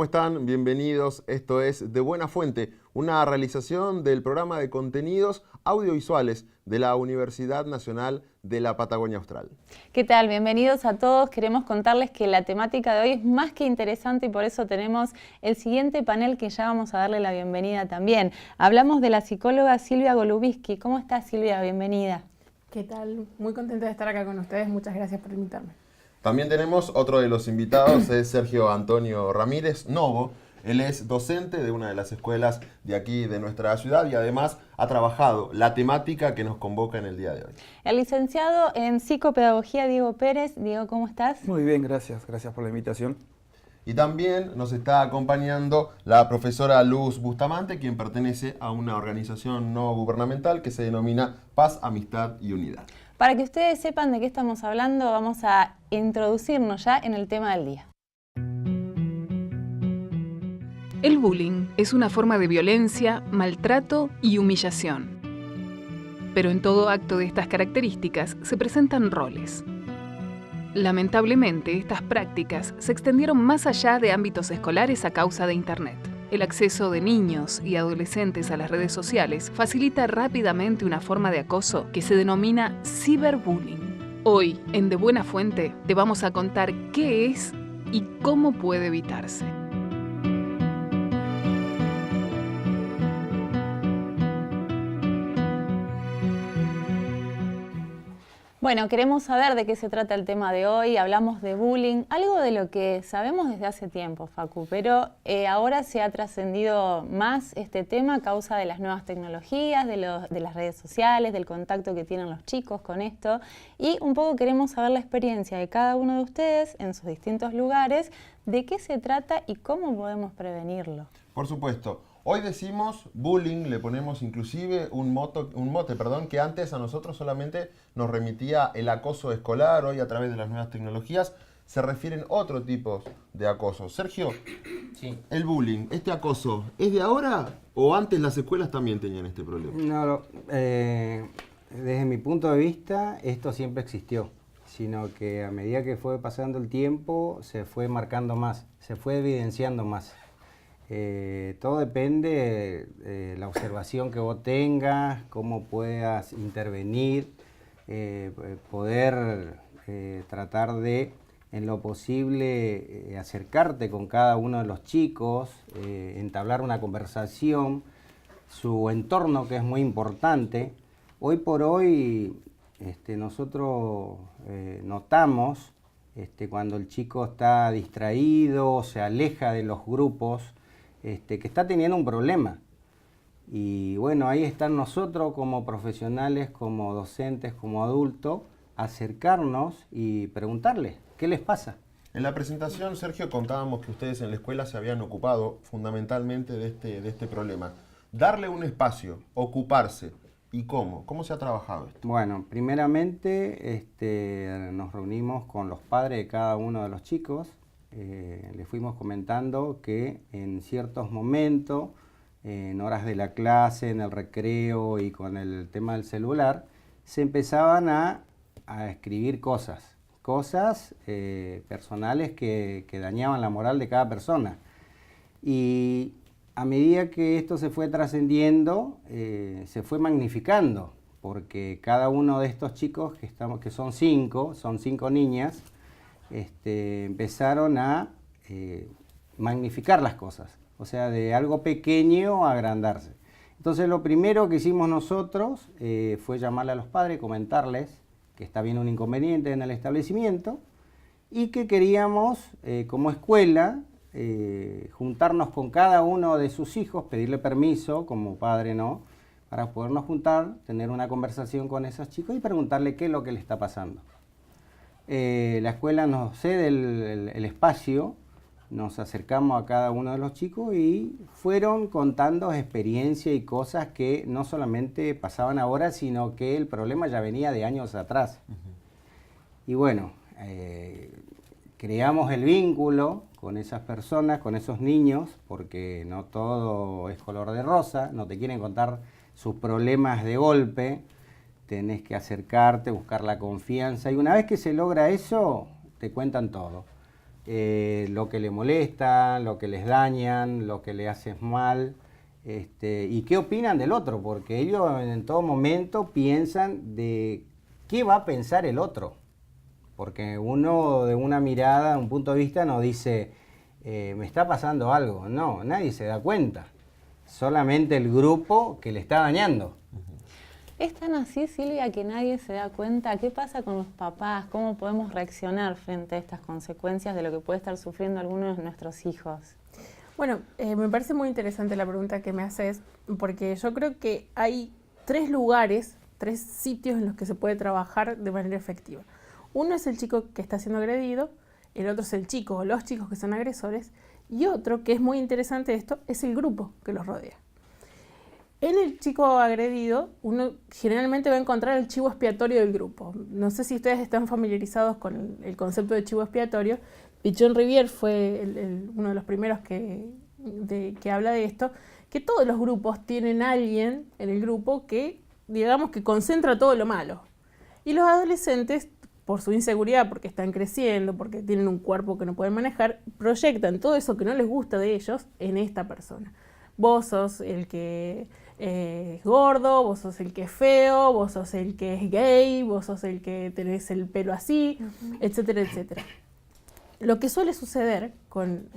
están? Bienvenidos. Esto es De Buena Fuente, una realización del programa de contenidos audiovisuales de la Universidad Nacional de la Patagonia Austral. ¿Qué tal? Bienvenidos a todos. Queremos contarles que la temática de hoy es más que interesante y por eso tenemos el siguiente panel que ya vamos a darle la bienvenida también. Hablamos de la psicóloga Silvia Golubiski. ¿Cómo estás, Silvia? Bienvenida. ¿Qué tal? Muy contenta de estar acá con ustedes. Muchas gracias por invitarme. También tenemos otro de los invitados, es Sergio Antonio Ramírez Novo. Él es docente de una de las escuelas de aquí de nuestra ciudad y además ha trabajado la temática que nos convoca en el día de hoy. El licenciado en psicopedagogía Diego Pérez. Diego, ¿cómo estás? Muy bien, gracias. Gracias por la invitación. Y también nos está acompañando la profesora Luz Bustamante, quien pertenece a una organización no gubernamental que se denomina Paz, Amistad y Unidad. Para que ustedes sepan de qué estamos hablando, vamos a introducirnos ya en el tema del día. El bullying es una forma de violencia, maltrato y humillación. Pero en todo acto de estas características se presentan roles. Lamentablemente, estas prácticas se extendieron más allá de ámbitos escolares a causa de Internet. El acceso de niños y adolescentes a las redes sociales facilita rápidamente una forma de acoso que se denomina ciberbullying. Hoy, en De Buena Fuente, te vamos a contar qué es y cómo puede evitarse. Bueno, queremos saber de qué se trata el tema de hoy. Hablamos de bullying, algo de lo que sabemos desde hace tiempo, Facu, pero ahora se ha trascendido más este tema a causa de las nuevas tecnologías, de las redes sociales, del contacto que tienen los chicos con esto. Y un poco queremos saber la experiencia de cada uno de ustedes en sus distintos lugares, de qué se trata y cómo podemos prevenirlo. Por supuesto. Hoy decimos bullying, le ponemos inclusive un mote, que antes a nosotros solamente nos remitía el acoso escolar. Hoy a través de las nuevas tecnologías se refieren a otro tipo de acoso. Sergio, sí. El bullying, este acoso, ¿es de ahora o antes las escuelas también tenían este problema? No, desde mi punto de vista esto siempre existió, sino que a medida que fue pasando el tiempo se fue marcando más, se fue evidenciando más. Todo depende de la observación que vos tengas, cómo puedas intervenir, poder tratar de, en lo posible, acercarte con cada uno de los chicos, entablar una conversación, su entorno, que es muy importante. Hoy por hoy nosotros notamos cuando el chico está distraído, se aleja de los grupos, que está teniendo un problema. Y bueno, ahí están nosotros como profesionales, como docentes, como adultos, acercarnos y preguntarles, ¿qué les pasa? En la presentación, Sergio, contábamos que ustedes en la escuela se habían ocupado fundamentalmente de este problema. Darle un espacio, ocuparse. ¿Y cómo? ¿Cómo se ha trabajado esto? Bueno, primeramente nos reunimos con los padres de cada uno de los chicos. Les fuimos comentando que en ciertos momentos, en horas de la clase, en el recreo y con el tema del celular, se empezaban a escribir cosas personales que dañaban la moral de cada persona. Y a medida que esto se fue trascendiendo, se fue magnificando, porque cada uno de estos chicos, que son cinco niñas, empezaron a magnificar las cosas, o sea, de algo pequeño a agrandarse. Entonces lo primero que hicimos nosotros fue llamarle a los padres, comentarles que está habiendo un inconveniente en el establecimiento y que queríamos, como escuela, juntarnos con cada uno de sus hijos, pedirle permiso como padre, ¿no?, para podernos juntar, tener una conversación con esos chicos y preguntarle qué es lo que le está pasando. La escuela nos cede el espacio, nos acercamos a cada uno de los chicos y fueron contando experiencias y cosas que no solamente pasaban ahora, sino que el problema ya venía de años atrás. Y bueno, creamos el vínculo con esas personas, con esos niños, porque no todo es color de rosa, no te quieren contar sus problemas de golpe, tenés que acercarte, buscar la confianza, y una vez que se logra eso, te cuentan todo. lo que le molesta, lo que les dañan, lo que le haces mal, y qué opinan del otro, porque ellos en todo momento piensan de qué va a pensar el otro. Porque uno de una mirada, un punto de vista, no dice, me está pasando algo. No, nadie se da cuenta. Solamente el grupo que le está dañando. ¿Es tan así, Silvia, que nadie se da cuenta? ¿Qué pasa con los papás? ¿Cómo podemos reaccionar frente a estas consecuencias de lo que puede estar sufriendo alguno de nuestros hijos? Bueno, me parece muy interesante la pregunta que me haces, porque yo creo que hay 3 lugares, 3 sitios en los que se puede trabajar de manera efectiva. Uno es el chico que está siendo agredido, el otro es el chico o los chicos que son agresores, y otro, que es muy interesante esto, es el grupo que los rodea. En el chico agredido, uno generalmente va a encontrar el chivo expiatorio del grupo. No sé si ustedes están familiarizados con el concepto de chivo expiatorio. Pichon Rivière fue uno de los primeros que habla de esto, que todos los grupos tienen alguien en el grupo que, digamos, que concentra todo lo malo. Y los adolescentes, por su inseguridad, porque están creciendo, porque tienen un cuerpo que no pueden manejar, proyectan todo eso que no les gusta de ellos en esta persona. Vos sos el que es gordo, vos sos el que es feo, vos sos el que es gay, vos sos el que tenés el pelo así, etcétera, etcétera. Lo que suele suceder con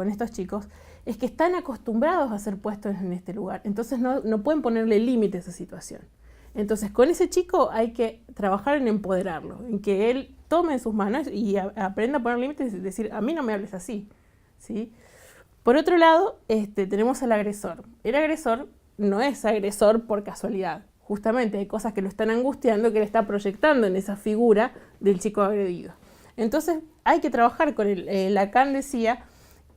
estos chicos es que están acostumbrados a ser puestos en este lugar, entonces no pueden ponerle límite a esa situación. Entonces con ese chico hay que trabajar en empoderarlo, en que él tome en sus manos y aprenda a poner límites y decir, a mí no me hables así, ¿sí? Por otro lado, tenemos al agresor. El agresor no es agresor por casualidad. Justamente hay cosas que lo están angustiando, que le está proyectando en esa figura del chico agredido. Entonces hay que trabajar con él. Lacan decía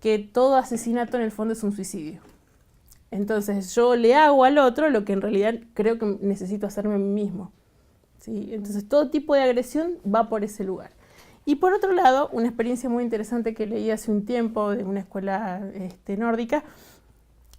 que todo asesinato en el fondo es un suicidio. Entonces yo le hago al otro lo que en realidad creo que necesito hacerme a mí mismo, ¿sí? Entonces todo tipo de agresión va por ese lugar. Y por otro lado, una experiencia muy interesante que leí hace un tiempo de una escuela nórdica,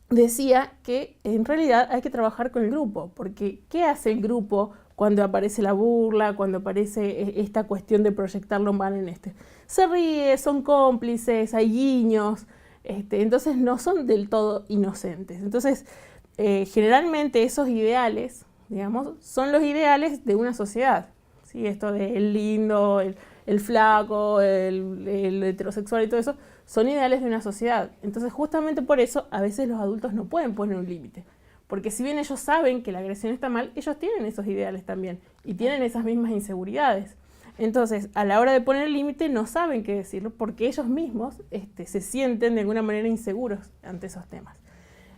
decía que en realidad hay que trabajar con el grupo, porque ¿qué hace el grupo cuando aparece la burla, cuando aparece esta cuestión de proyectar lo malo en este? Se ríe, son cómplices, hay guiños, entonces no son del todo inocentes. Entonces, generalmente esos ideales, digamos, son los ideales de una sociedad, ¿sí? Esto de el lindo, el flaco, el heterosexual y todo eso, son ideales de una sociedad. Entonces, justamente por eso, a veces los adultos no pueden poner un límite. Porque si bien ellos saben que la agresión está mal, ellos tienen esos ideales también y tienen esas mismas inseguridades. Entonces, a la hora de poner el límite, no saben qué decirlo porque ellos mismos se sienten de alguna manera inseguros ante esos temas.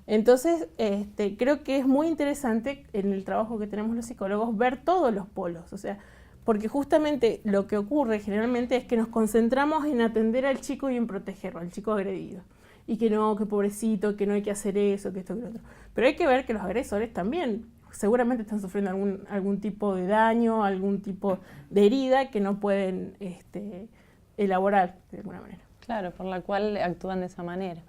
Entonces, creo que es muy interesante en el trabajo que tenemos los psicólogos ver todos los polos, o sea, porque justamente lo que ocurre generalmente es que nos concentramos en atender al chico y en protegerlo, al chico agredido. Y que no, que pobrecito, que no hay que hacer eso, que esto, que lo otro. Pero hay que ver que los agresores también seguramente están sufriendo algún tipo de daño, algún tipo de herida que no pueden elaborar de alguna manera. Claro, por la cual actúan de esa manera.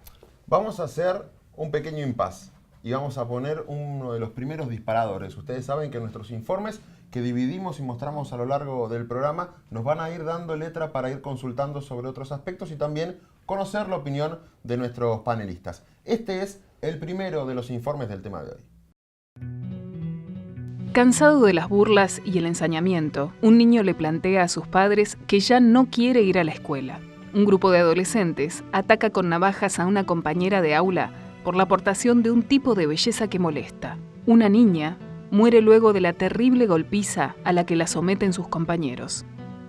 Vamos a hacer un pequeño impasse y vamos a poner uno de los primeros disparadores. Ustedes saben que nuestros informes que dividimos y mostramos a lo largo del programa nos van a ir dando letra para ir consultando sobre otros aspectos y también conocer la opinión de nuestros panelistas. Este es el primero de los informes del tema de hoy. Cansado de las burlas y el ensañamiento, un niño le plantea a sus padres que ya no quiere ir a la escuela. Un grupo de adolescentes ataca con navajas a una compañera de aula por la aportación de un tipo de belleza que molesta. Una niña muere luego de la terrible golpiza a la que la someten sus compañeros.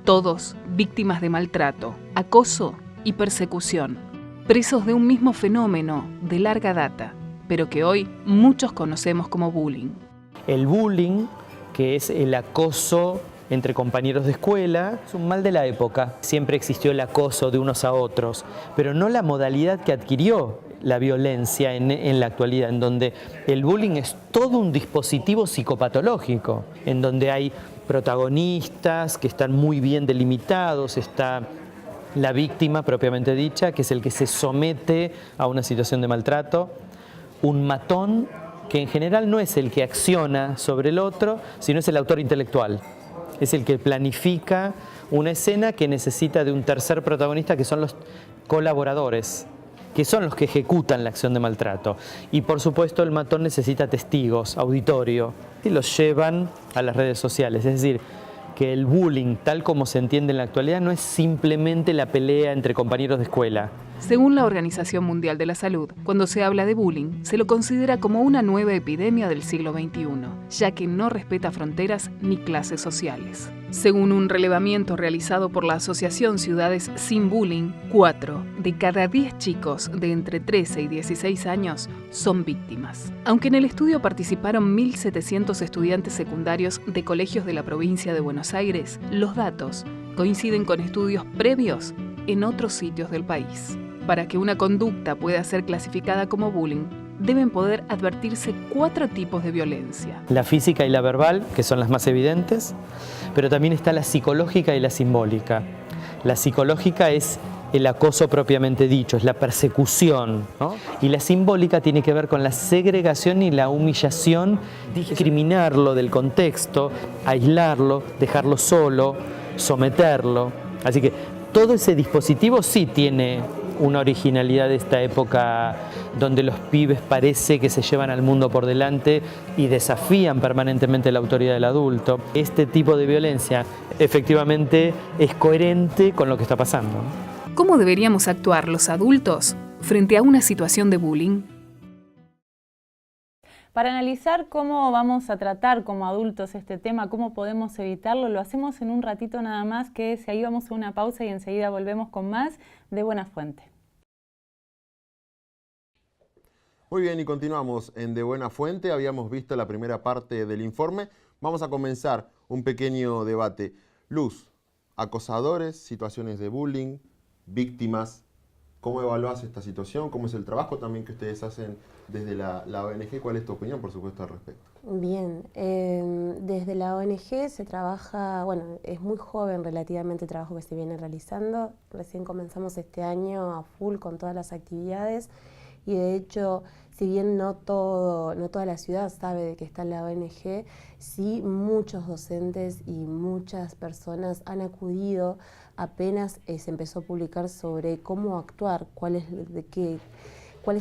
Todos víctimas de maltrato, acoso y persecución, presos de un mismo fenómeno de larga data, pero que hoy muchos conocemos como bullying. El bullying, que es el acoso entre compañeros de escuela, es un mal de la época. Siempre existió el acoso de unos a otros, pero no la modalidad que adquirió la violencia en la actualidad, en donde el bullying es todo un dispositivo psicopatológico, en donde hay protagonistas que están muy bien delimitados, está la víctima propiamente dicha, que es el que se somete a una situación de maltrato, un matón, que en general no es el que acciona sobre el otro, sino es el autor intelectual. es el que planifica una escena que necesita de un tercer protagonista, que son los colaboradores, que son los que ejecutan la acción de maltrato. Y por supuesto el matón necesita testigos, auditorio, y los llevan a las redes sociales. Es decir, que el bullying, tal como se entiende en la actualidad, no es simplemente la pelea entre compañeros de escuela. Según la Organización Mundial de la Salud, cuando se habla de bullying, se lo considera como una nueva epidemia del siglo XXI, ya que no respeta fronteras ni clases sociales. Según un relevamiento realizado por la Asociación Ciudades Sin Bullying, 4 de cada 10 chicos de entre 13 y 16 años son víctimas. Aunque en el estudio participaron 1.700 estudiantes secundarios de colegios de la provincia de Buenos Aires, los datos coinciden con estudios previos en otros sitios del país. Para que una conducta pueda ser clasificada como bullying, deben poder advertirse 4 tipos de violencia. La física y la verbal, que son las más evidentes, pero también está la psicológica y la simbólica. La psicológica es el acoso propiamente dicho, es la persecución, ¿no? Y la simbólica tiene que ver con la segregación y la humillación, discriminarlo del contexto, aislarlo, dejarlo solo, someterlo. Así que todo ese dispositivo sí tiene una originalidad de esta época donde los pibes parece que se llevan al mundo por delante y desafían permanentemente la autoridad del adulto. Este tipo de violencia efectivamente es coherente con lo que está pasando. ¿Cómo deberíamos actuar los adultos frente a una situación de bullying? Para analizar cómo vamos a tratar como adultos este tema, cómo podemos evitarlo, lo hacemos en un ratito nada más, que si ahí vamos a una pausa y enseguida volvemos con más de Buena Fuente. Muy bien, y continuamos en De Buena Fuente. Habíamos visto la primera parte del informe. Vamos a comenzar un pequeño debate. Luz, acosadores, situaciones de bullying, víctimas. ¿Cómo evaluás esta situación? ¿Cómo es el trabajo también que ustedes hacen desde la ONG? ¿Cuál es tu opinión, por supuesto, al respecto? Bien, desde la ONG se trabaja, bueno, es muy joven relativamente el trabajo que se viene realizando. Recién comenzamos este año a full con todas las actividades y de hecho, si bien no toda la ciudad sabe de que está la ONG, sí muchos docentes y muchas personas han acudido apenas se empezó a publicar sobre cómo actuar, cuáles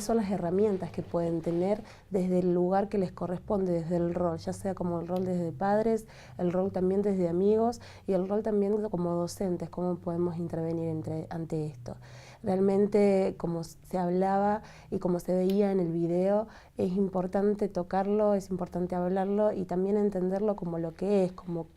son las herramientas que pueden tener desde el lugar que les corresponde, desde el rol, ya sea como el rol desde padres, el rol también desde amigos y el rol también como docentes, cómo podemos intervenir ante esto. Realmente, como se hablaba y como se veía en el video, es importante tocarlo, es importante hablarlo y también entenderlo como lo que es, como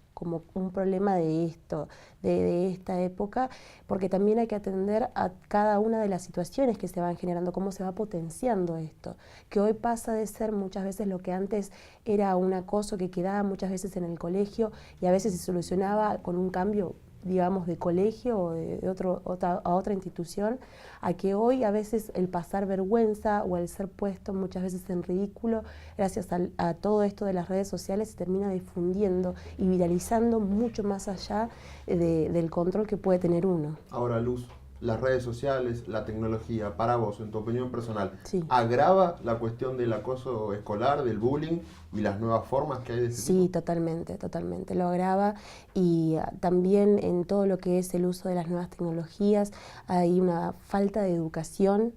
un problema de esto, de esta época, porque también hay que atender a cada una de las situaciones que se van generando, cómo se va potenciando esto, que hoy pasa de ser muchas veces lo que antes era un acoso que quedaba muchas veces en el colegio y a veces se solucionaba con un cambio, digamos, de colegio o a otra institución, a que hoy a veces el pasar vergüenza o el ser puesto muchas veces en ridículo, gracias a todo esto de las redes sociales, se termina difundiendo y viralizando mucho más allá del control que puede tener uno. Ahora, Luz, las redes sociales, la tecnología, para vos, en tu opinión personal, sí, ¿agrava la cuestión del acoso escolar, del bullying y las nuevas formas que hay de ese tipo? Totalmente, lo agrava y también en todo lo que es el uso de las nuevas tecnologías hay una falta de educación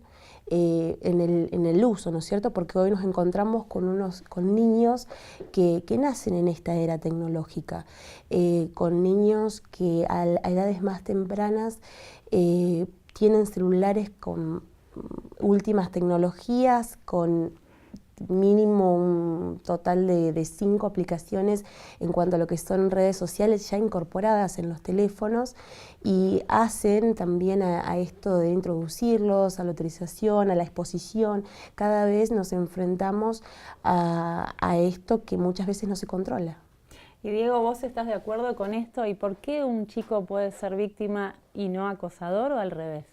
en el uso, ¿no es cierto? Porque hoy nos encontramos con niños que nacen en esta era tecnológica, con niños que a edades más tempranas tienen celulares con últimas tecnologías, con mínimo un total de 5 aplicaciones en cuanto a lo que son redes sociales ya incorporadas en los teléfonos y hacen también a esto de introducirlos, a la autorización, a la exposición. Cada vez nos enfrentamos a esto que muchas veces no se controla. Y Diego, ¿vos estás de acuerdo con esto? ¿Y por qué un chico puede ser víctima y no acosador o al revés?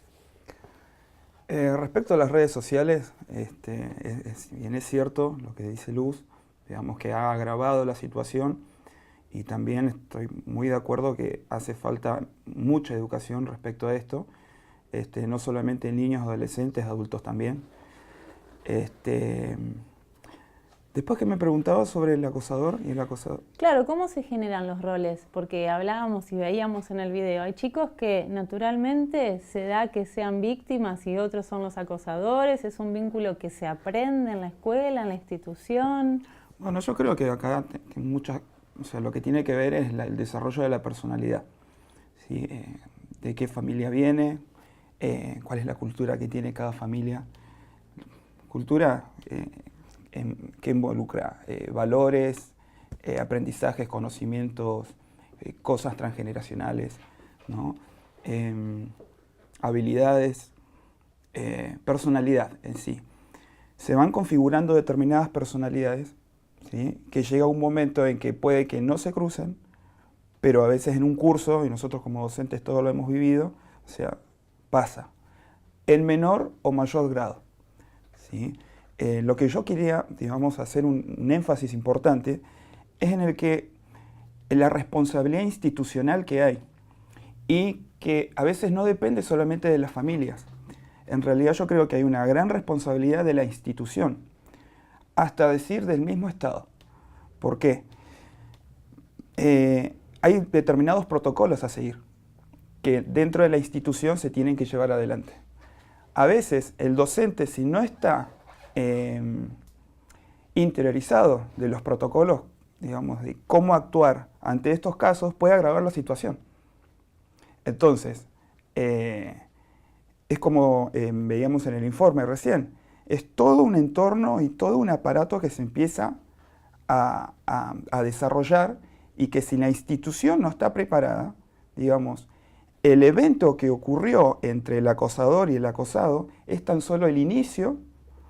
Respecto a las redes sociales, bien es cierto lo que dice Luz, digamos que ha agravado la situación y también estoy muy de acuerdo que hace falta mucha educación respecto a esto, no solamente en niños, adolescentes, adultos también. Después que me preguntaba sobre el acosador y el acosador. Claro, ¿cómo se generan los roles? Porque hablábamos y veíamos en el video, hay chicos que naturalmente se da que sean víctimas y otros son los acosadores, es un vínculo que se aprende en la escuela, en la institución. Bueno, yo creo que acá o sea, lo que tiene que ver es el desarrollo de la personalidad. ¿Sí? De qué familia viene, cuál es la cultura que tiene cada familia. Cultura que involucra valores, aprendizajes, conocimientos, cosas transgeneracionales, ¿no? Habilidades, personalidad en sí. Se van configurando determinadas personalidades, ¿sí? Que llega un momento en que puede que no se crucen, pero a veces en un curso, y nosotros como docentes todo lo hemos vivido, o sea, pasa, en menor o mayor grado, ¿sí? Lo que yo quería, digamos, hacer un énfasis importante es en el que la responsabilidad institucional que hay y que a veces no depende solamente de las familias. En realidad yo creo que hay una gran responsabilidad de la institución, hasta decir del mismo Estado. ¿Por qué? Hay determinados protocolos a seguir que dentro de la institución se tienen que llevar adelante. A veces el docente, si no está interiorizado de los protocolos, digamos, de cómo actuar ante estos casos, puede agravar la situación. Entonces, es como veíamos en el informe recién, es todo un entorno y todo un aparato que se empieza a desarrollar y que si la institución no está preparada, digamos, el evento que ocurrió entre el acosador y el acosado es tan solo el inicio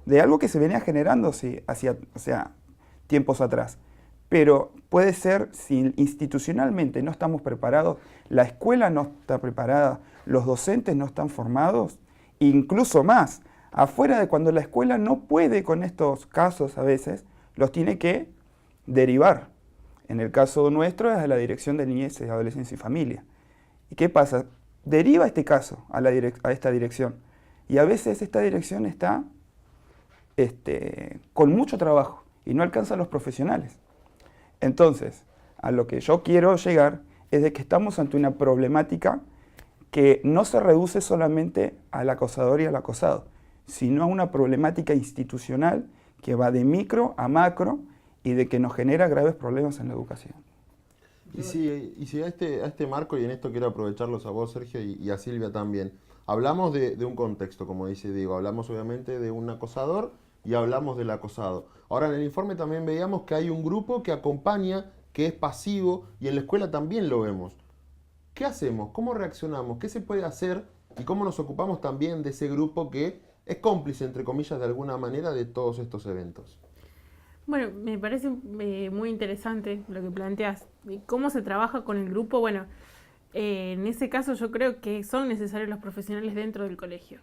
de algo que se venía generando hacia tiempos atrás. Pero puede ser, si institucionalmente no estamos preparados, la escuela no está preparada, los docentes no están formados, incluso más, afuera de cuando la escuela no puede con estos casos a veces, los tiene que derivar. En el caso nuestro es a la Dirección de Niñez, Adolescencia y Familia. ¿Y qué pasa? Deriva este caso a esta dirección. Y a veces esta dirección está con mucho trabajo y no alcanza a los profesionales. Entonces, a lo que yo quiero llegar es de que estamos ante una problemática que no se reduce solamente al acosador y al acosado, sino a una problemática institucional que va de micro a macro y de que nos genera graves problemas en la educación. Y si a este marco, y en esto quiero aprovecharlos a vos, Sergio, y a Silvia también, hablamos de un contexto, como dice Diego, hablamos obviamente de un acosador y hablamos del acosado. Ahora en el informe también veíamos que hay un grupo que acompaña, que es pasivo, y en la escuela también lo vemos. ¿Qué hacemos? ¿Cómo reaccionamos? ¿Qué se puede hacer? ¿Y cómo nos ocupamos también de ese grupo que es cómplice, entre comillas, de alguna manera de todos estos eventos? Bueno, me parece muy interesante lo que planteas. ¿Cómo se trabaja con el grupo? Bueno, en ese caso yo creo que son necesarios los profesionales dentro del colegio.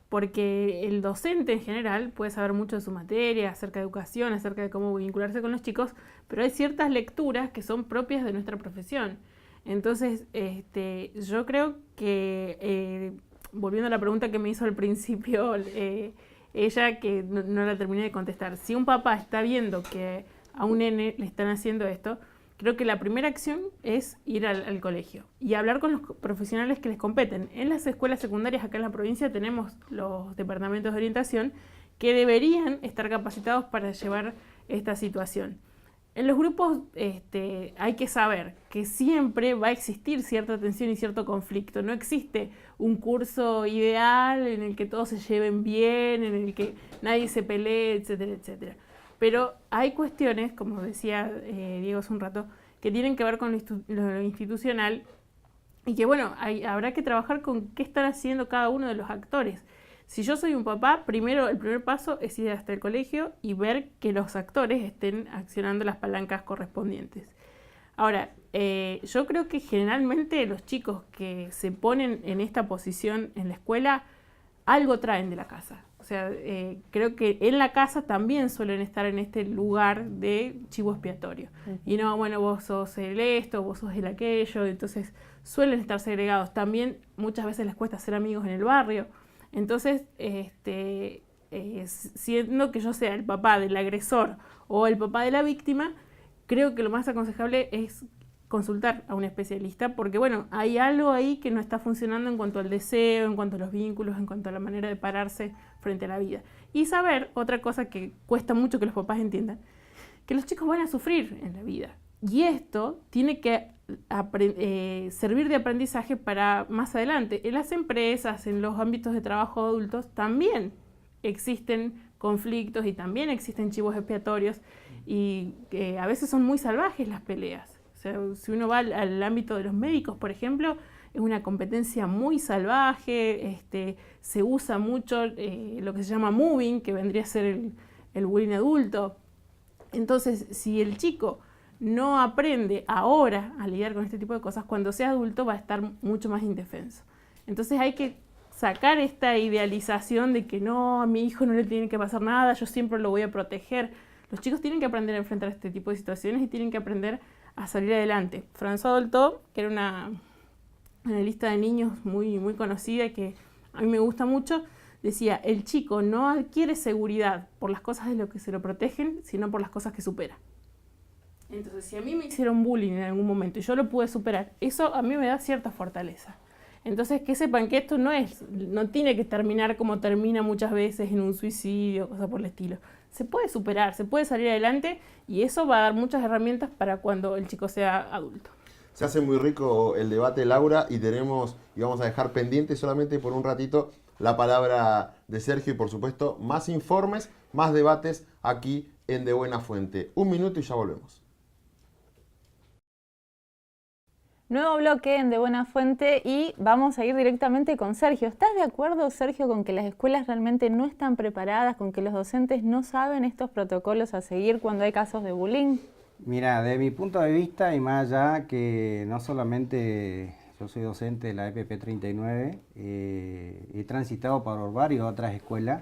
Porque el docente en general puede saber mucho de su materia, acerca de educación, acerca de cómo vincularse con los chicos, pero hay ciertas lecturas que son propias de nuestra profesión. Entonces, yo creo que, volviendo a la pregunta que me hizo al principio, ella, que no la terminé de contestar, si un papá está viendo que a un nene le están haciendo esto, creo que la primera acción es ir al colegio y hablar con los profesionales que les competen. En las escuelas secundarias acá en la provincia tenemos los departamentos de orientación que deberían estar capacitados para llevar esta situación. En los grupos hay que saber que siempre va a existir cierta tensión y cierto conflicto. No existe un curso ideal en el que todos se lleven bien, en el que nadie se pelee, etcétera, etcétera. Pero hay cuestiones, como decía Diego hace un rato, que tienen que ver con lo institucional y que, bueno, habrá que trabajar con qué están haciendo cada uno de los actores. Si yo soy un papá, el primer paso es ir hasta el colegio y ver que los actores estén accionando las palancas correspondientes. Ahora, yo creo que generalmente los chicos que se ponen en esta posición en la escuela algo traen de la casa. O sea, creo que en la casa también suelen estar en este lugar de chivo expiatorio. Y no, bueno, vos sos el esto, vos sos el aquello, entonces suelen estar segregados. También muchas veces les cuesta ser amigos en el barrio. Entonces, siendo que yo sea el papá del agresor o el papá de la víctima, creo que lo más aconsejable es consultar a un especialista, porque bueno, hay algo ahí que no está funcionando en cuanto al deseo, en cuanto a los vínculos, en cuanto a la manera de pararse frente a la vida. Y saber, otra cosa que cuesta mucho que los papás entiendan, que los chicos van a sufrir en la vida. Y esto tiene que servir de aprendizaje para más adelante. En las empresas, en los ámbitos de trabajo de adultos, también existen conflictos y también existen chivos expiatorios y a veces son muy salvajes las peleas. O sea, si uno va al ámbito de los médicos, por ejemplo, es una competencia muy salvaje, se usa mucho lo que se llama moving, que vendría a ser el bullying adulto. Entonces, si el chico no aprende ahora a lidiar con este tipo de cosas, cuando sea adulto va a estar mucho más indefenso. Entonces hay que sacar esta idealización de que no, a mi hijo no le tiene que pasar nada, yo siempre lo voy a proteger. Los chicos tienen que aprender a enfrentar este tipo de situaciones y tienen que aprender a salir adelante. François Dolto, que era una analista de niños muy, muy conocida y que a mí me gusta mucho, decía, el chico no adquiere seguridad por las cosas de lo que se lo protegen, sino por las cosas que supera. Entonces, si a mí me hicieron bullying en algún momento y yo lo pude superar, eso a mí me da cierta fortaleza. Entonces, que sepan que esto no tiene que terminar como termina muchas veces en un suicidio, cosas por el estilo. Se puede superar, se puede salir adelante y eso va a dar muchas herramientas para cuando el chico sea adulto. Se hace muy rico el debate, Laura, y vamos a dejar pendiente solamente por un ratito la palabra de Sergio y por supuesto más informes, más debates aquí en De Buena Fuente. 1 minuto y ya volvemos. Nuevo bloque en De Buena Fuente y vamos a ir directamente con Sergio. ¿Estás de acuerdo, Sergio, con que las escuelas realmente no están preparadas, con que los docentes no saben estos protocolos a seguir cuando hay casos de bullying? Mira, de mi punto de vista y más allá que no solamente yo soy docente de la EPP 39, he transitado por varias otras escuelas,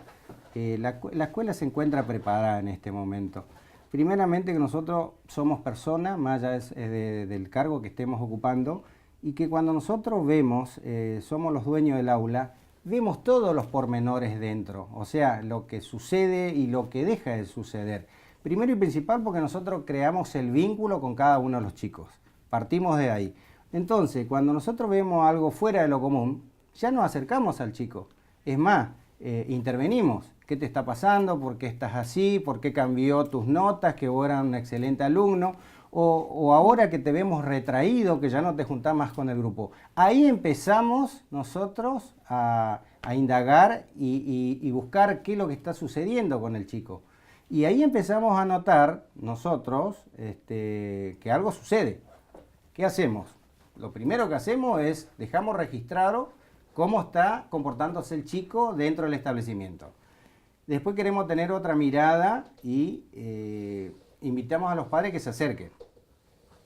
la escuela se encuentra preparada en este momento. Primeramente que nosotros somos personas, más allá del cargo que estemos ocupando, y que cuando nosotros vemos, somos los dueños del aula, vemos todos los pormenores dentro, o sea, lo que sucede y lo que deja de suceder. Primero y principal porque nosotros creamos el vínculo con cada uno de los chicos, partimos de ahí. Entonces, cuando nosotros vemos algo fuera de lo común, ya nos acercamos al chico, es más, intervenimos. ¿Qué te está pasando? ¿Por qué estás así? ¿Por qué cambió tus notas? Que vos eras un excelente alumno. O ahora que te vemos retraído, que ya no te juntás más con el grupo. Ahí empezamos nosotros a indagar y buscar qué es lo que está sucediendo con el chico. Y ahí empezamos a notar nosotros que algo sucede. ¿Qué hacemos? Lo primero que hacemos es dejamos registrado cómo está comportándose el chico dentro del establecimiento. Después queremos tener otra mirada y invitamos a los padres que se acerquen.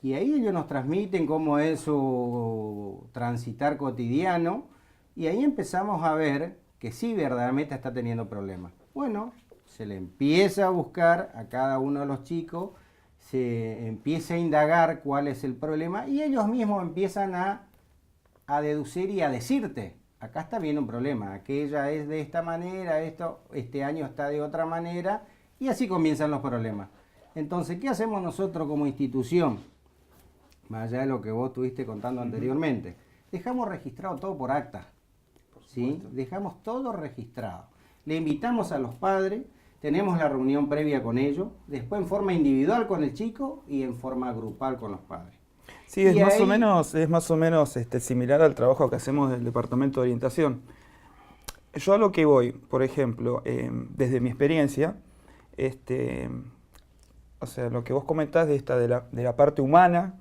Y ahí ellos nos transmiten cómo es su transitar cotidiano y ahí empezamos a ver que sí verdaderamente está teniendo problemas. Bueno, se le empieza a buscar a cada uno de los chicos, se empieza a indagar cuál es el problema y ellos mismos empiezan a deducir y a decirte. Acá está bien un problema, aquella es de esta manera, este año está de otra manera, y así comienzan los problemas. Entonces, ¿qué hacemos nosotros como institución? Más allá de lo que vos estuviste contando anteriormente. Dejamos registrado todo por acta, ¿sí? Dejamos todo registrado. Le invitamos a los padres, tenemos la reunión previa con ellos, después en forma individual con el chico y en forma grupal con los padres. Sí, es más o menos similar al trabajo que hacemos del Departamento de Orientación. Yo a lo que voy, por ejemplo, desde mi experiencia, o sea, lo que vos comentás de la parte humana,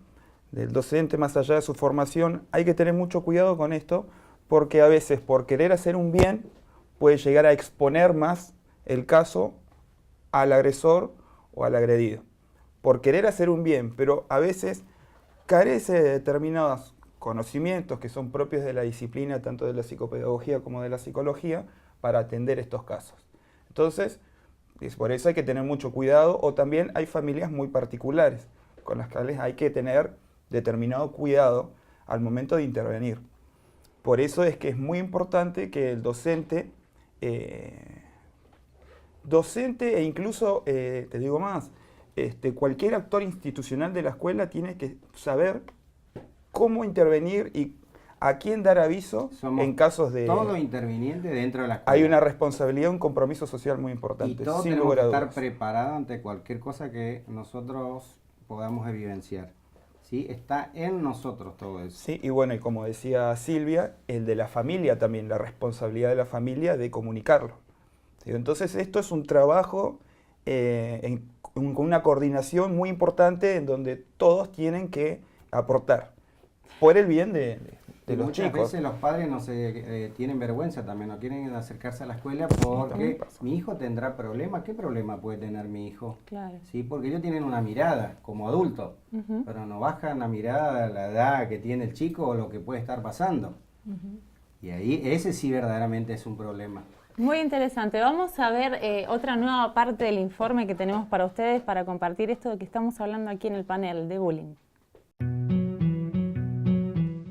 del docente más allá de su formación, hay que tener mucho cuidado con esto, porque a veces por querer hacer un bien, puede llegar a exponer más el caso al agresor o al agredido. Por querer hacer un bien, pero a veces carece de determinados conocimientos que son propios de la disciplina, tanto de la psicopedagogía como de la psicología, para atender estos casos. Entonces, por eso hay que tener mucho cuidado, o también hay familias muy particulares, con las cuales hay que tener determinado cuidado al momento de intervenir. Por eso es que es muy importante que el docente docente e incluso, te digo más, cualquier actor institucional de la escuela tiene que saber cómo intervenir y a quién dar aviso en casos de... todo interviniente dentro de la escuela. Hay una responsabilidad, un compromiso social muy importante. Y todos sin tenemos lugar que a estar dudas. preparados ante cualquier cosa que nosotros podamos evidenciar. ¿Sí? Está en nosotros todo eso. Sí, y bueno, y como decía Silvia, el de la familia también, la responsabilidad de la familia de comunicarlo. ¿Sí? Entonces esto es un trabajo con una coordinación muy importante en donde todos tienen que aportar por el bien de los muchas chicos. veces los padres no se tienen vergüenza también, no quieren acercarse a la escuela porque mi hijo tendrá problemas. ¿Qué problema puede tener mi hijo? Claro. ¿Sí? Porque ellos tienen una mirada como adultos, pero no bajan la mirada a la edad que tiene el chico o lo que puede estar pasando. Y ahí ese sí verdaderamente es un problema. Muy interesante. Vamos a ver otra nueva parte del informe que tenemos para ustedes para compartir esto de que estamos hablando aquí en el panel de bullying.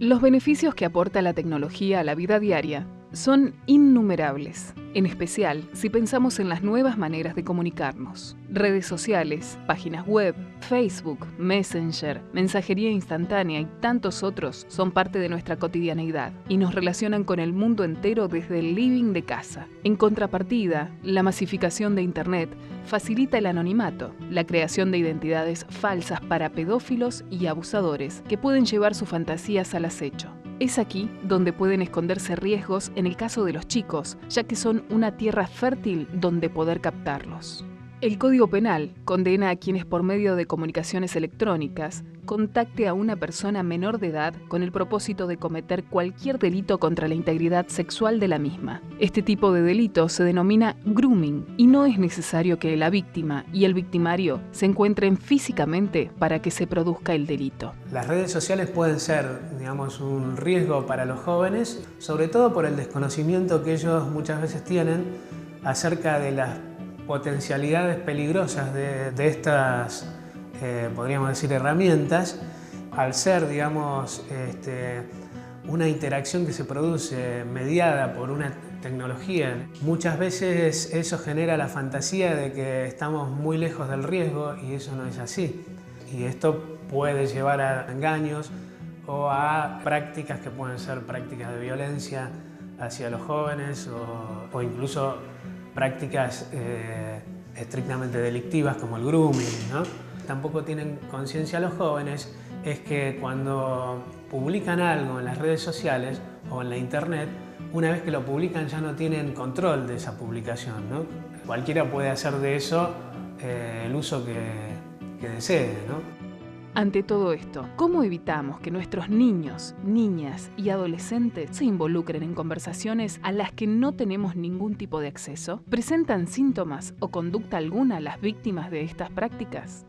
Los beneficios que aporta la tecnología a la vida diaria son innumerables, en especial si pensamos en las nuevas maneras de comunicarnos. Redes sociales, páginas web, Facebook, Messenger, mensajería instantánea y tantos otros son parte de nuestra cotidianeidad y nos relacionan con el mundo entero desde el living de casa. En contrapartida, la masificación de Internet facilita el anonimato, la creación de identidades falsas para pedófilos y abusadores que pueden llevar sus fantasías al acecho. Es aquí donde pueden esconderse riesgos en el caso de los chicos, ya que son una tierra fértil donde poder captarlos. El Código Penal condena a quienes por medio de comunicaciones electrónicas contacte a una persona menor de edad con el propósito de cometer cualquier delito contra la integridad sexual de la misma. Este tipo de delito se denomina grooming y no es necesario que la víctima y el victimario se encuentren físicamente para que se produzca el delito. Las redes sociales pueden ser, digamos, un riesgo para los jóvenes, sobre todo por el desconocimiento que ellos muchas veces tienen acerca de las potencialidades peligrosas de estas, podríamos decir, herramientas, al ser, digamos, una interacción que se produce mediada por una tecnología. Muchas veces eso genera la fantasía de que estamos muy lejos del riesgo y eso no es así. Y esto puede llevar a engaños o a prácticas que pueden ser prácticas de violencia hacia los jóvenes o incluso prácticas estrictamente delictivas como el grooming, ¿no? Tampoco tienen conciencia los jóvenes es que cuando publican algo en las redes sociales o en la internet, una vez que lo publican ya no tienen control de esa publicación, ¿no? Cualquiera puede hacer de eso el uso que desee, ¿no? Ante todo esto, ¿cómo evitamos que nuestros niños, niñas y adolescentes se involucren en conversaciones a las que no tenemos ningún tipo de acceso? ¿Presentan síntomas o conducta alguna las víctimas de estas prácticas?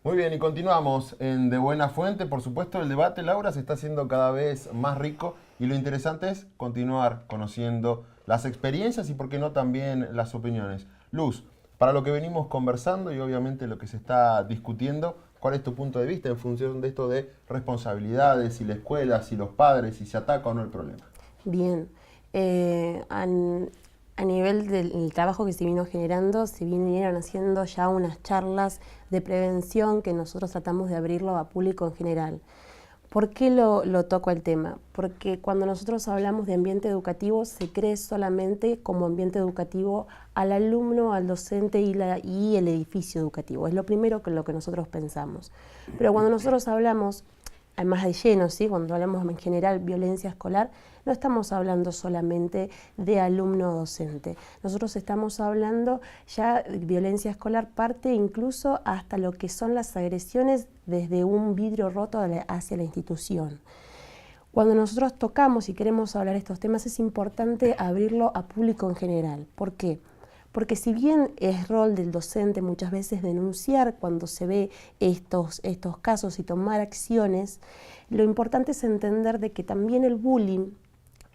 Muy bien, y continuamos en De Buena Fuente. Por supuesto, el debate, Laura, se está haciendo cada vez más rico y lo interesante es continuar conociendo las experiencias y, por qué no, también las opiniones. Luz, para lo que venimos conversando y obviamente lo que se está discutiendo, ¿cuál es tu punto de vista en función de esto de responsabilidades, si la escuela, si los padres, si se ataca o no el problema? Bien, a nivel del trabajo que se vino generando, se vinieron haciendo ya unas charlas de prevención que nosotros tratamos de abrirlo a público en general. ¿Por qué lo toco el tema? Porque cuando nosotros hablamos de ambiente educativo, se cree solamente como ambiente educativo al alumno, al docente y el edificio educativo. Es lo primero que lo que nosotros pensamos. Pero cuando nosotros hablamos, más de lleno, ¿sí? Cuando hablamos en general violencia escolar, no estamos hablando solamente de alumno docente. Nosotros estamos hablando ya de violencia escolar, parte incluso hasta lo que son las agresiones desde un vidrio roto hacia la institución. Cuando nosotros tocamos y queremos hablar de estos temas, es importante abrirlo a público en general. ¿Por qué? Porque si bien es rol del docente muchas veces denunciar cuando se ve estos casos y tomar acciones, lo importante es entender de que también el bullying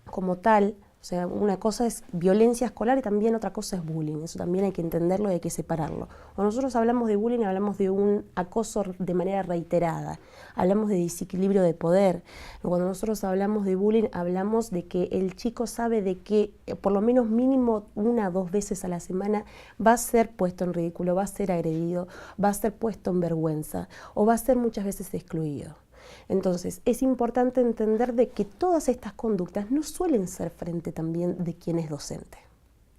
como tal O sea, una cosa es violencia escolar y también otra cosa es bullying. Eso también hay que entenderlo y hay que separarlo. Cuando nosotros hablamos de bullying, hablamos de un acoso de manera reiterada. Hablamos de desequilibrio de poder. Cuando nosotros hablamos de bullying, hablamos de que el chico sabe de que por lo menos mínimo 1 o 2 veces a la semana va a ser puesto en ridículo, va a ser agredido, va a ser puesto en vergüenza o va a ser muchas veces excluido. Entonces, es importante entender de que todas estas conductas no suelen ser frente también de quien es docente,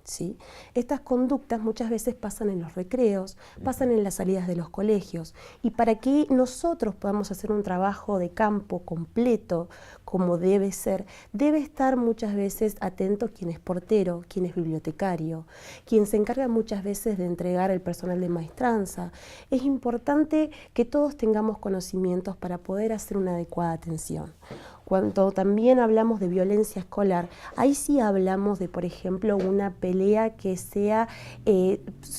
¿sí? Estas conductas muchas veces pasan en los recreos, pasan en las salidas de los colegios, y para que nosotros podamos hacer un trabajo de campo completo, como debe ser, debe estar muchas veces atento quien es portero, quien es bibliotecario, quien se encarga muchas veces de entregar el personal de maestranza. Es importante que todos tengamos conocimientos para poder hacer una adecuada atención. Cuando también hablamos de violencia escolar, ahí sí hablamos de, por ejemplo, una pelea que sea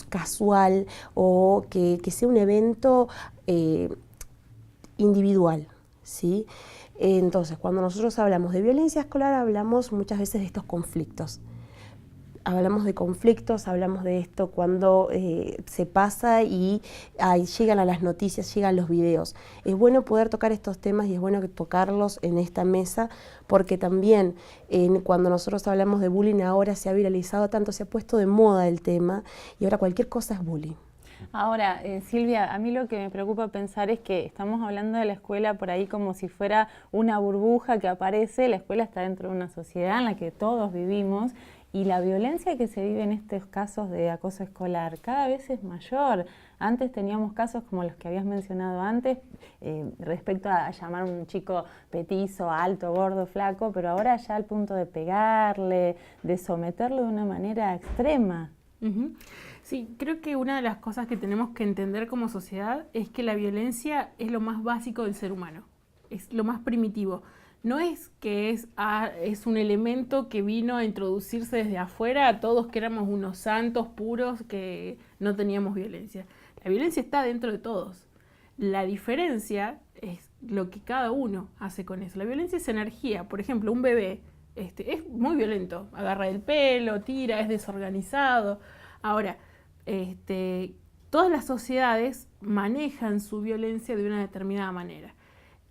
casual o que sea un evento individual, ¿sí? Entonces, cuando nosotros hablamos de violencia escolar, hablamos muchas veces de estos conflictos. Hablamos de conflictos, hablamos de esto cuando se pasa y llegan a las noticias, llegan los videos. Es bueno poder tocar estos temas y es bueno tocarlos en esta mesa, porque también cuando nosotros hablamos de bullying ahora se ha viralizado tanto, se ha puesto de moda el tema y ahora cualquier cosa es bullying. Ahora, Silvia, a mí lo que me preocupa pensar es que estamos hablando de la escuela por ahí como si fuera una burbuja que aparece. La escuela está dentro de una sociedad en la que todos vivimos y la violencia que se vive en estos casos de acoso escolar cada vez es mayor. Antes teníamos casos como los que habías mencionado antes, respecto a llamar a un chico petizo, alto, gordo, flaco, pero ahora ya al punto de pegarle, de someterlo de una manera extrema. Sí, creo que una de las cosas que tenemos que entender como sociedad es que la violencia es lo más básico del ser humano, es lo más primitivo. No es que es un elemento que vino a introducirse desde afuera, todos que éramos unos santos puros que no teníamos violencia. La violencia está dentro de todos. La diferencia es lo que cada uno hace con eso. La violencia es energía. Por ejemplo, un bebé es muy violento, agarra el pelo, tira, es desorganizado. Ahora, todas las sociedades manejan su violencia de una determinada manera.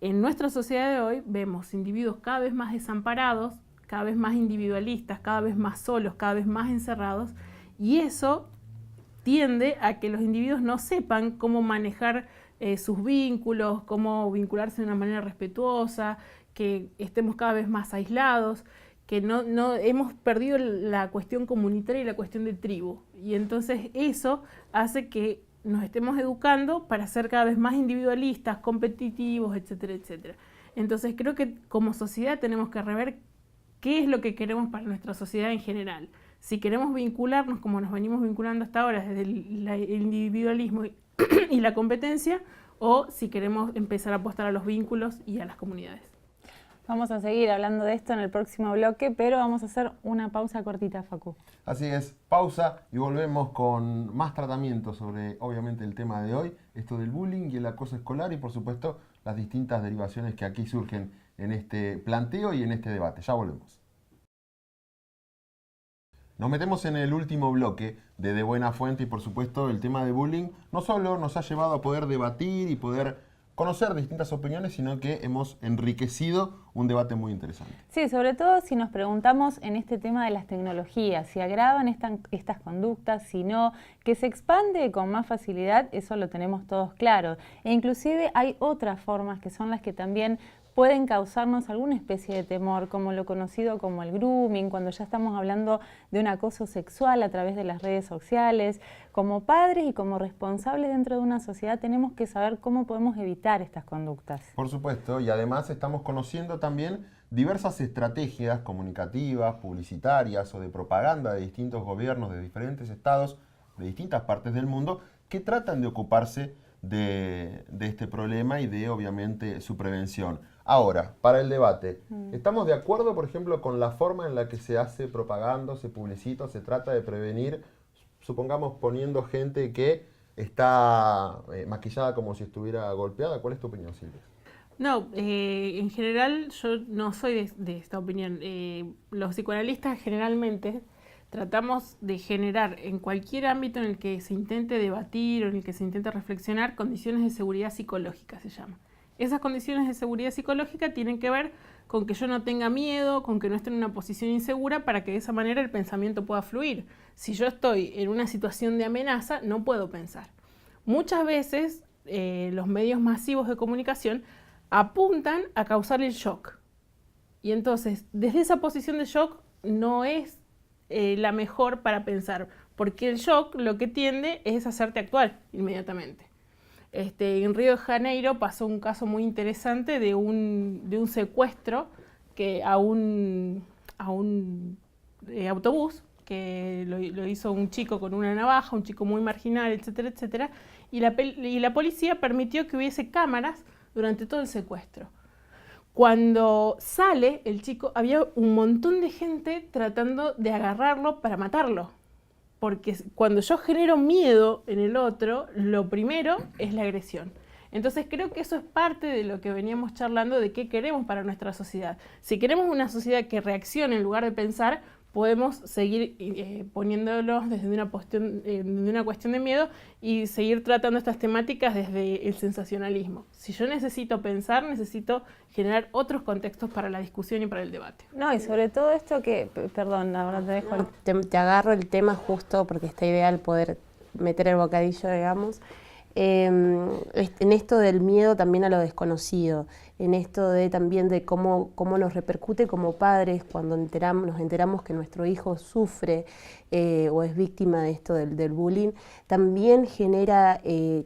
En nuestra sociedad de hoy vemos individuos cada vez más desamparados, cada vez más individualistas, cada vez más solos, cada vez más encerrados, y eso tiende a que los individuos no sepan cómo manejar sus vínculos, cómo vincularse de una manera respetuosa, que estemos cada vez más aislados, que no hemos perdido la cuestión comunitaria y la cuestión de tribu. Y entonces eso hace que nos estemos educando para ser cada vez más individualistas, competitivos, etcétera, etcétera. Entonces creo que como sociedad tenemos que rever qué es lo que queremos para nuestra sociedad en general. Si queremos vincularnos como nos venimos vinculando hasta ahora, desde el individualismo y la competencia, o si queremos empezar a apostar a los vínculos y a las comunidades. Vamos a seguir hablando de esto en el próximo bloque, pero vamos a hacer una pausa cortita, Facu. Así es, pausa y volvemos con más tratamiento sobre, obviamente, el tema de hoy, esto del bullying y el acoso escolar y, por supuesto, las distintas derivaciones que aquí surgen en este planteo y en este debate. Ya volvemos. Nos metemos en el último bloque de Buena Fuente y, por supuesto, el tema de bullying no solo nos ha llevado a poder debatir y poder conocer distintas opiniones, sino que hemos enriquecido un debate muy interesante. Sí, sobre todo si nos preguntamos en este tema de las tecnologías, si agravan estas conductas, si no, que se expande con más facilidad, eso lo tenemos todos claro. E inclusive hay otras formas que son las que también pueden causarnos alguna especie de temor, como lo conocido como el grooming, cuando ya estamos hablando de un acoso sexual a través de las redes sociales. Como padres y como responsables dentro de una sociedad tenemos que saber cómo podemos evitar estas conductas. Por supuesto, y además estamos conociendo también diversas estrategias comunicativas, publicitarias o de propaganda de distintos gobiernos de diferentes estados, de distintas partes del mundo, que tratan de ocuparse de este problema y de, obviamente, su prevención. Ahora, para el debate, ¿estamos de acuerdo, por ejemplo, con la forma en la que se hace propaganda, se publicita, se trata de prevenir, supongamos poniendo gente que está maquillada como si estuviera golpeada? ¿Cuál es tu opinión, Silvia? No, en general yo no soy de esta opinión. Los psicoanalistas generalmente tratamos de generar en cualquier ámbito en el que se intente debatir o en el que se intente reflexionar condiciones de seguridad psicológica, se llama. Esas condiciones de seguridad psicológica tienen que ver con que yo no tenga miedo, con que no esté en una posición insegura, para que de esa manera el pensamiento pueda fluir. Si yo estoy en una situación de amenaza, no puedo pensar. Muchas veces los medios masivos de comunicación apuntan a causar el shock. Y entonces, desde esa posición de shock no es la mejor para pensar, porque el shock lo que tiende es hacerte actuar inmediatamente. En Río de Janeiro pasó un caso muy interesante de un secuestro que a un autobús, que lo hizo un chico con una navaja, un chico muy marginal, etcétera, etcétera, y la policía permitió que hubiese cámaras durante todo el secuestro. Cuando sale el chico, había un montón de gente tratando de agarrarlo para matarlo. Porque cuando yo genero miedo en el otro, lo primero es la agresión. Entonces creo que eso es parte de lo que veníamos charlando de qué queremos para nuestra sociedad. Si queremos una sociedad que reaccione en lugar de pensar, podemos seguir poniéndolos desde una cuestión de miedo y seguir tratando estas temáticas desde el sensacionalismo. Si yo necesito pensar, necesito generar otros contextos para la discusión y para el debate. No, y sobre todo esto que, perdón, ahora te dejo. Te agarro el tema justo porque está ideal poder meter el bocadillo, digamos. En esto del miedo también a lo desconocido, en esto también de cómo nos repercute como padres cuando nos enteramos que nuestro hijo sufre o es víctima de esto del bullying, también genera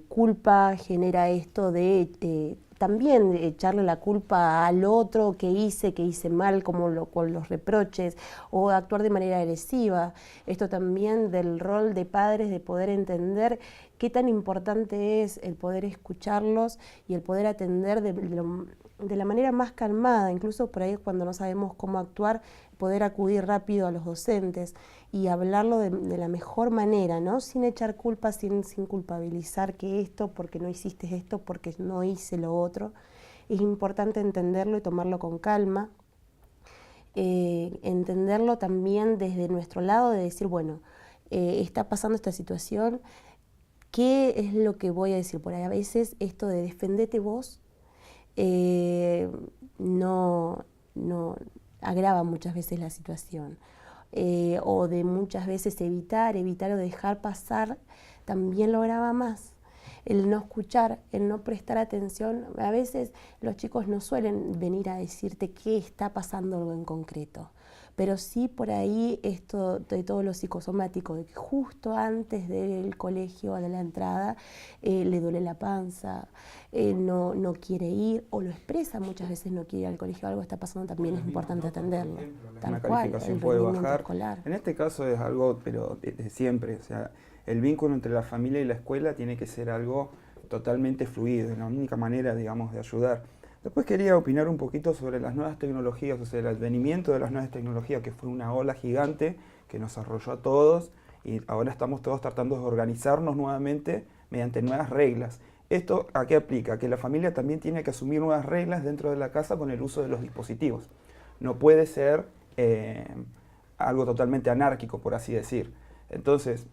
culpa, genera esto de también echarle la culpa al otro que hice mal, como con los reproches, o actuar de manera agresiva. Esto también del rol de padres, de poder entender qué tan importante es el poder escucharlos y el poder atender de la manera más calmada, incluso por ahí cuando no sabemos cómo actuar, poder acudir rápido a los docentes y hablarlo de la mejor manera, ¿no? Sin echar culpa, sin culpabilizar que esto, porque no hiciste esto, porque no hice lo otro. Es importante entenderlo y tomarlo con calma. Entenderlo también desde nuestro lado, de decir, bueno, está pasando esta situación, ¿qué es lo que voy a decir? Por ahí a veces esto de defendete vos no agrava muchas veces la situación. O de muchas veces evitar o dejar pasar, también lo agrava más. El no escuchar, el no prestar atención, a veces los chicos no suelen venir a decirte qué está pasando algo en concreto, pero sí por ahí esto de todo lo psicosomático, de que justo antes del colegio, de la entrada, le duele la panza, no quiere ir, o lo expresa muchas veces, no quiere ir al colegio, algo está pasando, también es importante atenderlo. Una calificación puede bajar. Escolar. En este caso es algo, pero de siempre, o sea, el vínculo entre la familia y la escuela tiene que ser algo totalmente fluido, es la única manera, digamos, de ayudar. Después quería opinar un poquito sobre las nuevas tecnologías, o sea, el advenimiento de las nuevas tecnologías, que fue una ola gigante que nos arrolló a todos y ahora estamos todos tratando de organizarnos nuevamente mediante nuevas reglas. ¿Esto a qué aplica? Que la familia también tiene que asumir nuevas reglas dentro de la casa con el uso de los dispositivos. No puede ser algo totalmente anárquico, por así decir. Entonces,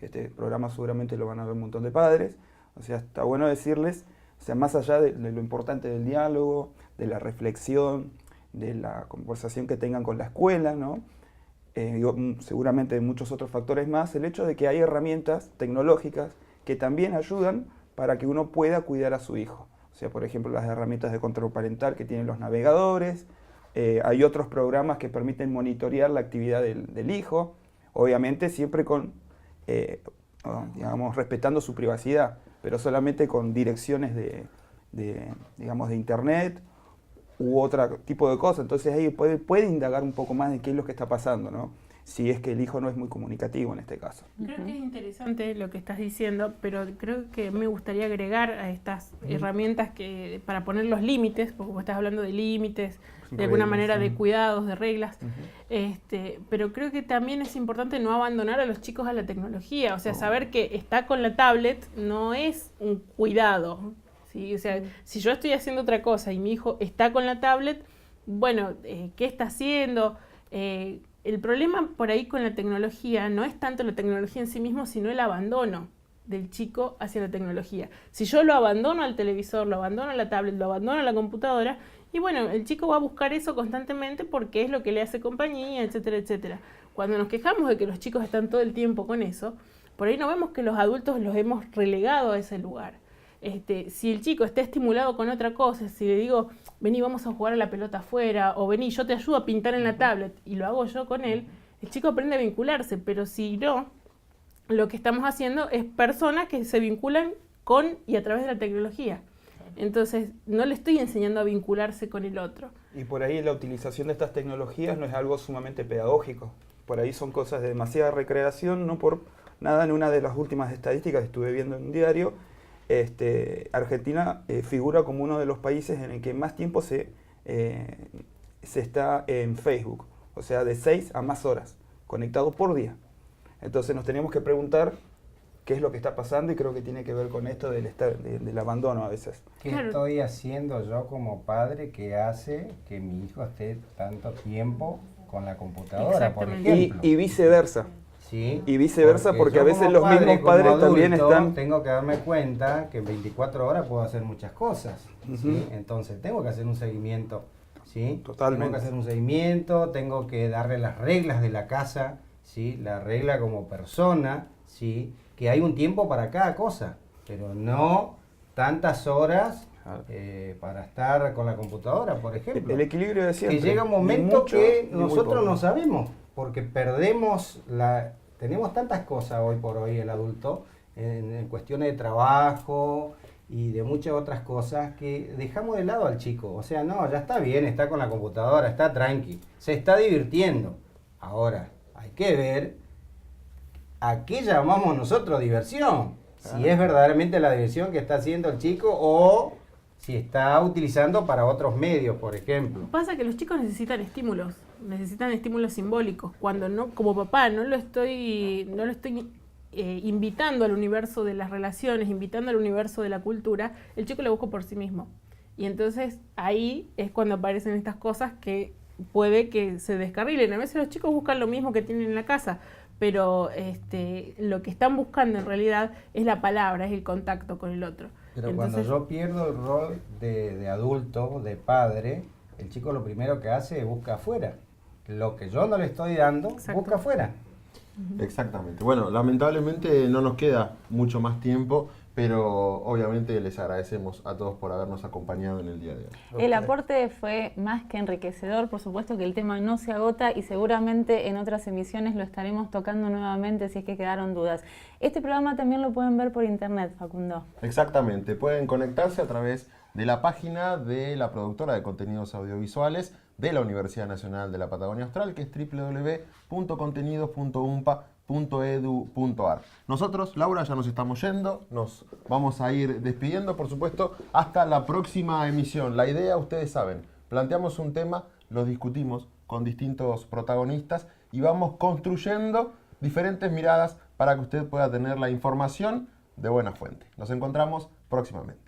este programa seguramente lo van a ver un montón de padres, o sea, está bueno decirles, o sea, más allá de lo importante del diálogo, de la reflexión, de la conversación que tengan con la escuela, ¿no? Seguramente de muchos otros factores más, el hecho de que hay herramientas tecnológicas que también ayudan para que uno pueda cuidar a su hijo. O sea, por ejemplo, las herramientas de control parental que tienen los navegadores, hay otros programas que permiten monitorear la actividad del hijo, obviamente siempre digamos, respetando su privacidad, pero solamente con direcciones digamos, de internet u otro tipo de cosas. Entonces ahí puede indagar un poco más de qué es lo que está pasando, ¿no? Si es que el hijo no es muy comunicativo en este caso. Creo que es interesante lo que estás diciendo, pero creo que me gustaría agregar a estas herramientas para poner los límites, porque vos estás hablando de límites, de alguna manera de cuidados, de reglas, pero creo que también es importante no abandonar a los chicos a la tecnología, o sea, saber que está con la tablet no es un cuidado, ¿sí? O sea, si yo estoy haciendo otra cosa y mi hijo está con la tablet, bueno, ¿qué está haciendo? El problema por ahí con la tecnología no es tanto la tecnología en sí mismo, sino el abandono del chico hacia la tecnología. Si yo lo abandono al televisor, lo abandono a la tablet, lo abandono a la computadora, y bueno, el chico va a buscar eso constantemente porque es lo que le hace compañía, etcétera, etcétera. Cuando nos quejamos de que los chicos están todo el tiempo con eso, por ahí no vemos que los adultos los hemos relegado a ese lugar. Si el chico está estimulado con otra cosa, si le digo, vení, vamos a jugar a la pelota afuera, o vení, yo te ayudo a pintar en la tablet, y lo hago yo con él, el chico aprende a vincularse, pero si no, lo que estamos haciendo es personas que se vinculan con y a través de la tecnología. Entonces, no le estoy enseñando a vincularse con el otro. Y por ahí la utilización de estas tecnologías no es algo sumamente pedagógico. Por ahí son cosas de demasiada recreación, no por nada. En una de las últimas estadísticas que estuve viendo en un diario, Argentina figura como uno de los países en el que más tiempo se está en Facebook. O sea, de 6 a más horas, conectado por día. Entonces nos tenemos que preguntar qué es lo que está pasando, y creo que tiene que ver con esto del abandono a veces. ¿Qué estoy haciendo yo como padre que hace que mi hijo esté tanto tiempo con la computadora, por ejemplo? Y viceversa. Sí, y viceversa, porque a veces los mismos padres adulto, también están... Tengo que darme cuenta que en 24 horas puedo hacer muchas cosas, ¿sí? Entonces tengo que hacer un seguimiento, ¿sí? Totalmente. Tengo que hacer un seguimiento, tengo que darle las reglas de la casa, ¿sí? La regla como persona, ¿sí? Que hay un tiempo para cada cosa, pero no tantas horas para estar con la computadora, por ejemplo. El equilibrio de siempre. Que llega un momento que nosotros no sabemos, porque perdemos tenemos tantas cosas hoy por hoy el adulto, en cuestiones de trabajo y de muchas otras cosas, que dejamos de lado al chico. O sea, no, ya está bien, está con la computadora, está tranqui, se está divirtiendo. Ahora, hay que ver a qué llamamos nosotros diversión. Si es verdaderamente la diversión que está haciendo el chico o si está utilizando para otros medios, por ejemplo. Pasa que los chicos necesitan estímulos simbólicos. Cuando no, como papá, no lo estoy invitando al universo de las relaciones, invitando al universo de la cultura, el chico lo busca por sí mismo. Y entonces ahí es cuando aparecen estas cosas que puede que se descarrilen. A veces los chicos buscan lo mismo que tienen en la casa, pero lo que están buscando en realidad es la palabra, es el contacto con el otro. Pero entonces, cuando yo pierdo el rol de adulto, de padre, el chico lo primero que hace es busca afuera. Lo que yo no le estoy dando, busca afuera. Exactamente. Bueno, lamentablemente no nos queda mucho más tiempo, pero obviamente les agradecemos a todos por habernos acompañado en el día de hoy. El aporte fue más que enriquecedor, por supuesto que el tema no se agota y seguramente en otras emisiones lo estaremos tocando nuevamente si es que quedaron dudas. Este programa también lo pueden ver por internet, Facundo. Exactamente, pueden conectarse a través de la página de la productora de contenidos audiovisuales de la Universidad Nacional de la Patagonia Austral, que es www.contenidos.umpa.edu.ar. Nosotros, Laura, ya nos estamos yendo, nos vamos a ir despidiendo, por supuesto, hasta la próxima emisión. La idea, ustedes saben, planteamos un tema, lo discutimos con distintos protagonistas y vamos construyendo diferentes miradas para que usted pueda tener la información de buena fuente. Nos encontramos próximamente.